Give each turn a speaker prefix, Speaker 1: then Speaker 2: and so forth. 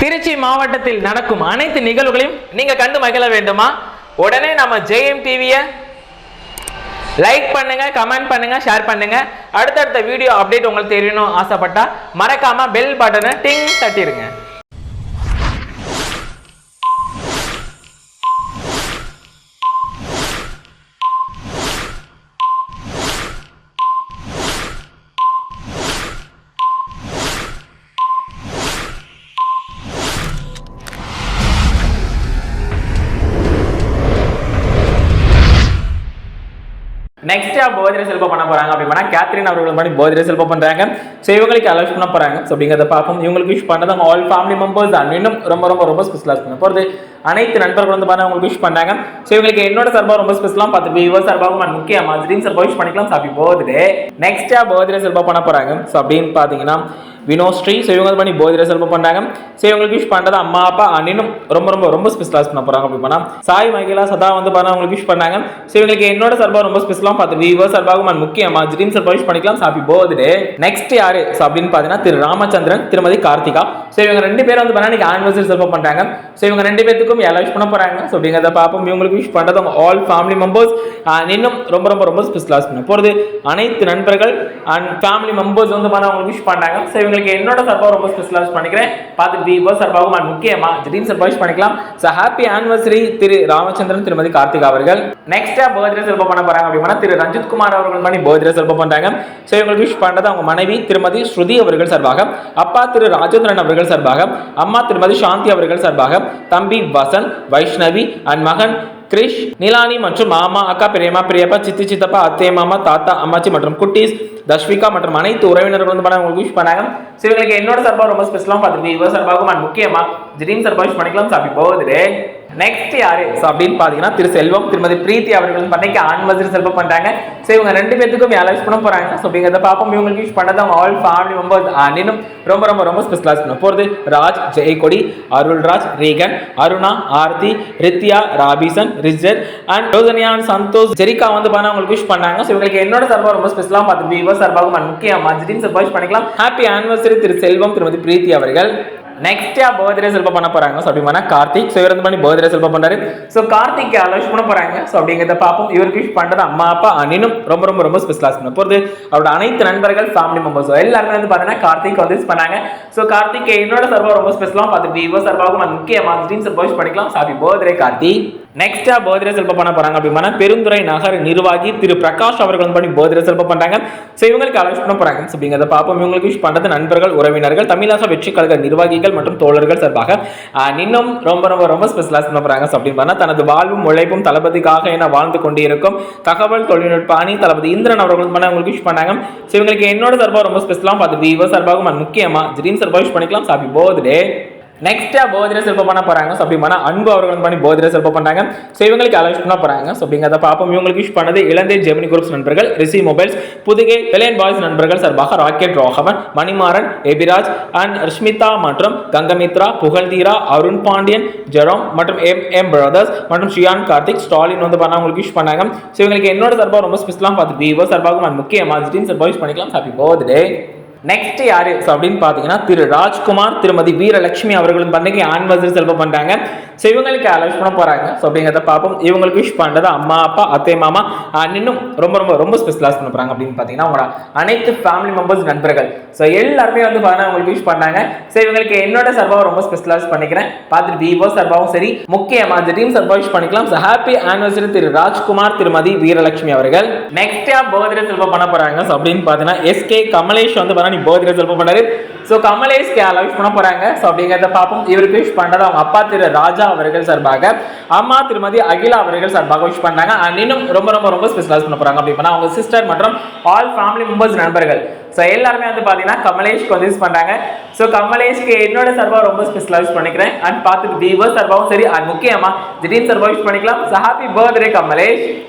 Speaker 1: திருச்சி மாவட்டத்தில் நடக்கும் அனைத்து நிகழ்வுகளையும் நீங்க கண்டு மகிழ வேண்டுமா? உடனே நம்ம ஜெயம் டிவியை லைக் பண்ணுங்க, கமெண்ட் பண்ணுங்க, ஷேர் பண்ணுங்க. அடுத்தடுத்த வீடியோ அப்டேட் உங்களுக்கு தெரியணும் ஆசைப்பட்டா மறக்காம பெல் பட்டனை டிங் தட்டிடுங்க. நெக்ஸ்ட் பர்த்டே செலிப்ரேட் பண்ண போறாங்க அப்படின்னா கேத்ரின் அவர்கள் மாதிரி பர்த்டே செலிப்ரேட் பண்றாங்க. ஸோ இவங்களுக்கு அலோஸ் பண்ண போறாங்க. ஸோ அப்படிங்கிறத பார்ப்போம். இவங்களுக்கு விஷ் பண்ணது அவங்க ஆல் ஃபேமிலி மெம்பர்ஸ் தான். இன்னும் ரொம்ப ரொம்ப ரொம்ப ஸ்பெஷலாக பண்ண போகிறது அனைத்து நண்பர்கள் வந்து பார்த்தா அவங்களுக்கு விஷ் பண்ணாங்க. ஸோ இவங்களுக்கு என்னோட சார்பாக ரொம்ப ஸ்பெஷலாக பார்த்து வியூவர் சார்பாக முக்கியமாக ட்ரீம் சார்பாக விஷ் பண்ணிக்கலாம். Happy birthday. நெக்ஸ்டா பர்த்டே செலிப்ரேட் பண்ண போறாங்க. ஸோ அப்படின்னு பார்த்தீங்கன்னா வினோஸ்ரீ. ஸோ இவங்க பண்ணி பர்த்டே செலிப்ரேட் பண்ணாங்க. ஸோ இவங்களுக்கு விஷ் பண்ணுறது அம்மா அப்பா அண்ணனும் ரொம்ப ரொம்ப ரொம்ப ஸ்பெஷலாக பண்ண போறாங்க. அப்படி பண்ணா சாய் மகிழா சதா வந்து பண்ண அவங்களுக்கு விஷ் பண்ணாங்க. ஸோ இவங்களுக்கு என்னோட சார்பாக ரொம்ப ஸ்பெஷலாக பார்த்து வியூவர் சார்பாக முக்கியமா ட்ரீம் சார்பாக விஷ் பண்ணிக்கலாம். Happy birthday. நெக்ஸ்ட் யாரு அப்படின்னு பார்த்தீங்கன்னா திரு ராமச்சந்திரன், திருமதி கார்த்திகா. ஸோ இவங்க ரெண்டு பேரும் வந்து பண்ணா இன்னைக்கு ஆனிவர்சரி செலிப்ரேட் பண்றாங்க. ஸோ இவங்க ரெண்டு பேருக்கும் எல்லாம் விஷ் பண்ண போறாங்க. ஸோ அப்படிங்கிறத பார்ப்போம். இவங்களுக்கு விஷ் பண்ணுறது அவங்க ஆல் ஃபேமிலி மெம்பர்ஸ் இன்னும் ரொம்ப ரொம்ப ரொம்ப ஸ்பெஷலாக பண்ண போகிறது அனைத்து நண்பர்கள் அண்ட் ஃபேமிலி மெம்பர்ஸ் வந்து பண்ண அவங்களுக்கு விஷ் பண்ணாங்க. ஸோ இவங்களுக்கு என்னோட சார்பாக ரொம்ப ஸ்பெஷலாக பண்ணிக்கிறேன். பார்த்து வியூவர் சார்பாக முக்கியமா ட்ரீம் சார்பாக விஷ் பண்ணிக்கலாம். ஸோ ஹாப்பி ஆனிவர்சரி திரு ராமச்சந்திரன், திருமதி கார்த்திகா அவர்கள். நெக்ஸ்டா பர்த்டே செலிப்ரேட் பண்ண போறாங்க அப்படின்னா திரு ரஞ்சித் குமார் அவர்கள் பண்ணி பர்த்டே செலிப்ரேட் பண்றாங்க. ஸோ இவங்களுக்கு விஷ் பண்றது அவங்க மனைவி திருமதி ஸ்ருதி அவர்கள் சார்பாக, அப்பா திரு ராஜேந்திரன் அவர்கள் சார்பாக, அம்மா திருமதி சாந்தி அவர்கள் சார்பாக, தம்பி வசந்த், வைஷ்ணவி அண்ட் மகன் கிரிஷ், நிலானி மற்றும் மாமா, அக்கா, பெரியம்மா, பெரியப்பா, சித்தி, சித்தப்பா, அத்தை, மாமா, தாத்தா, அம்மாச்சி மற்றும் குட்டீஸ், தஷ்விகா மற்றும் அனைத்து உறவினர்கள் வந்து பண்ண உங்களுக்கு விஷ் பண்ணாங்க. ஸோ இவங்களுக்கு என்னோட சார்பாக ரொம்ப ஸ்பெஷலாக பார்த்துட்டு இவர் சார்பாக முக்கியமா ட்ரீம் சார்பாக விஷ் பண்ணிக்கலாம். Happy birthday. நெக்ஸ்ட் யாரு அப்படின்னு பாத்தீங்கன்னா திரு செல்வம், திருமதி பிரீத்தி அவர்கள் பண்ணைக்கு ஆனிவர்சரி செலிப்ரேட் பண்றாங்க. ஸோ இவங்க ரெண்டு பேருக்கும் அலோஸ் பண்ண போறாங்க. ஸோ அப்படிங்கிறத பார்ப்போம். இவங்களுக்கு விஷ் பண்ணது அவங்க ஆல் ஃபேமிலி மெம்பர்ஸ் இன்னும் ரொம்ப ரொம்ப ரொம்ப ஸ்பெஷலாக பண்ண போறது ராஜ், ஜெயக்கொடி, அருள்ராஜ், ரீகன், அருணா, ஆர்த்தி, ரித்யா, ராபிசன், ரிஜர் அண்ட் ரோசனியா, சந்தோஷ், ஜெரிகா வந்து பண்ண அவங்களுக்கு விஷ் பண்ணாங்க. ஸோ இவங்களுக்கு என்னோட சார்பாக ரொம்ப ஸ்பெஷலாக பார்த்து வியூவர் சார்பாக முக்கியமா ட்ரீம் சார்பாக விஷ் பண்ணிக்கலாம். ஹாப்பி ஆனிவர்சரி திரு செல்வம், திருமதி பிரீத்தி அவர்கள். நெக்ஸ்ட் பர்த்டே செலிப்ரேட் பண்ண போறாங்க. ஸோ அப்படின்னா கார்த்திக். ஸோ இவர் வந்து பண்ணி பர்த்டே செலிப்ரேட் பண்றாரு. ஸோ கார்த்திக் அலோஸ் பண்ண போறாங்க. ஸோ அப்படிங்கிறத பார்ப்போம். இவருக்கு விஷ் பண்றது அம்மா அப்பா அண்ணனும் ரொம்ப ரொம்ப ரொம்ப ஸ்பெஷலாக பண்ண போகிறது அவரோட அனைத்து நண்பர்கள் ஃபேமிலி மெம்பர்ஸ் எல்லாருமே வந்து பார்த்தீங்கன்னா கார்த்திக் வந்து விஷ் பண்ணாங்க. ஸோ கார்த்திக் என்னோட சார்பாக ரொம்ப ஸ்பெஷலாக பார்த்து வியூவர் சார்பாக முக்கியமாக ட்ரீம் சார்பாக விஷ் பண்ணிக்கலாம். Happy birthday Karthik. நெக்ஸ்டா பர்த்டே செலிப்ரேட் பண்ண போறாங்க அப்படின்னா பெருந்துறை நகர நிர்வாகி திரு பிரகாஷ் அவர்கள் வந்து பண்ணி பர்த்டே செலிப்ரேட் பண்றாங்க. ஸோ இவங்களுக்கு அலோஸ் பண்ண போறாங்க. ஸோ அப்படிங்கிறத பார்ப்போம். இவங்களுக்கு விஷ் பண்றது நண்பர்கள், உறவினர்கள், தமிழக வெற்றி கழக நிர்வாகிகள் மற்றும் தோழர்கள் சார்பாக இன்னும் ரொம்ப ரொம்ப ரொம்ப ஸ்பெஷலாக பண்ண போறாங்க. ஸோ அப்படின்னு தனது வாழ்வும் உழைப்பும் தளபதிக்காக என வாழ்ந்து கொண்டிருக்கும் தகவல் தொழில்நுட்ப அணி தளபதி இந்திரன் அவர்கள் பண்ண உங்களுக்கு விஷ் பண்ணாங்க. ஸோ இவங்களுக்கு என்னோட சார்பாக ரொம்ப ஸ்பெஷலாக பார்த்து வியூவர் சார்பாக முக்கியமா ட்ரீம் சார்பாக விஷ் பண்ணிக்கலாம். Happy birthday. நெக்ஸ்டா பர்த்டே செலிப்ரேட் பண்ண போறாங்க. ஸோ அப்படின்னா அன்பு அவர்கள் பண்ணி பர்த்டே செலிப்ரேட் பண்றாங்க. ஸோ இவங்களுக்கு அலோஸ் பண்ண போறாங்க. ஸோ அப்படிங்கிறத பார்ப்போம். இவங்களுக்கு விஷ் பண்ணது இளந்தை ஜெமினி குரூப்ஸ் நண்பர்கள், ரிசி மொபைல்ஸ், புதுகை வெலையன் பாய்ஸ் நண்பர்கள் சார்பாக ராக்கெட் ரோஹவன், மணிமாறன், எபிராஜ் அண்ட் ரஷ்மிதா மற்றும் கங்கமித்ரா, புகழ்தீரா, அருண் பாண்டியன், ஜெரோம் மற்றும் எம் பிரதர்ஸ் மற்றும் ஷியான் கார்த்திக், ஸ்டாலின் வந்து பண்ண உங்களுக்கு விஷ் பண்ணாங்க. ஸோ இவங்களுக்கு என்னோட சார்பாக ரொம்ப ஸ்பெஷலாக பார்த்து வியூவர் சார்பாக முக்கியமாக ட்ரீம் சார்பாக விஷ் பண்ணிக்கலாம். Happy birthday. நெக்ஸ்ட் யாரு அப்படின்னு பாத்தீங்கன்னா திரு ராஜ்குமார், திருமதி வீரலட்சுமி அவர்களும் பண்ணைக்கு ஆனிவர்சரி செலிப்ரேட் பண்றாங்க. ஸோ இவங்களுக்கு அலோஸ் பண்ண போறாங்க. ஸோ அப்படிங்கிறத பார்ப்போம். இவங்களுக்கு விஷ் பண்றது அம்மா அப்பா அத்தை மாமா இன்னும் ரொம்ப ரொம்ப ரொம்ப ஸ்பெஷலாக பண்ண போறாங்க அப்படின்னு பாத்தீங்கன்னா உங்களோட அனைத்து ஃபேமிலி மெம்பர்ஸ் நண்பர்கள். ஸோ எல்லாருமே வந்து பாத்தீங்கன்னா உங்களுக்கு விஷ் பண்ணாங்க. ஸோ இவங்களுக்கு என்னோட சார்பாக ரொம்ப ஸ்பெஷலாக பண்ணிக்கிறேன். பார்த்துட்டு விவோ சார்பாகவும் சரி முக்கியமா ட்ரீம் சார்பாக விஷ் பண்ணிக்கலாம். ஸோ ஹாப்பி ஆனிவர்சரி திரு ராஜ்குமார், திருமதி வீரலட்சுமி அவர்கள். நெக்ஸ்ட் பர்த்டே செலிப்ரேட் பண்ண போறாங்க. ஸோ அப்படின்னு பாத்தீங்கன்னா எஸ்கே கமலேஷ் வந்து பர்த்டே செலிப்ரேட் பண்ணாரு. சோ கமலேஷ்க்கு அலோஸ் பண்ண போறாங்க. சோ அப்படிங்கறத பாப்போம். இவருக்கு விஷ் பண்றது அவங்க அப்பா திரு ராஜா அவர்கள் சார்பாக, அம்மா திருமதி அகிலா அவர்கள் சார்பாக விஷ் பண்ணாங்க. இன்னும் ரொம்ப ரொம்ப ரொம்ப ஸ்பெஷலாக பண்ண போறாங்க. அப்படின்னா அவங்க சிஸ்டர் மற்றும் ஆல் ஃபேமிலி மெம்பர்ஸ் நண்பர்கள் ஸோ எல்லாருமே வந்து பார்த்தீங்கன்னா கமலேஷ்க்கு வந்து யூஸ் பண்ணுறாங்க. ஸோ கமலேஷ்க்கு என்னோட சார்பாக ரொம்ப ஸ்பெஷலாக யூஸ் பண்ணிக்கிறேன். அண்ட் பார்த்துட்டு வியூவர் சார்பாகவும் சரி அண்ட் முக்கியமாக திடீர்னு சார்பாக யூஸ் பண்ணிக்கலாம். So happy birthday Kamlesh.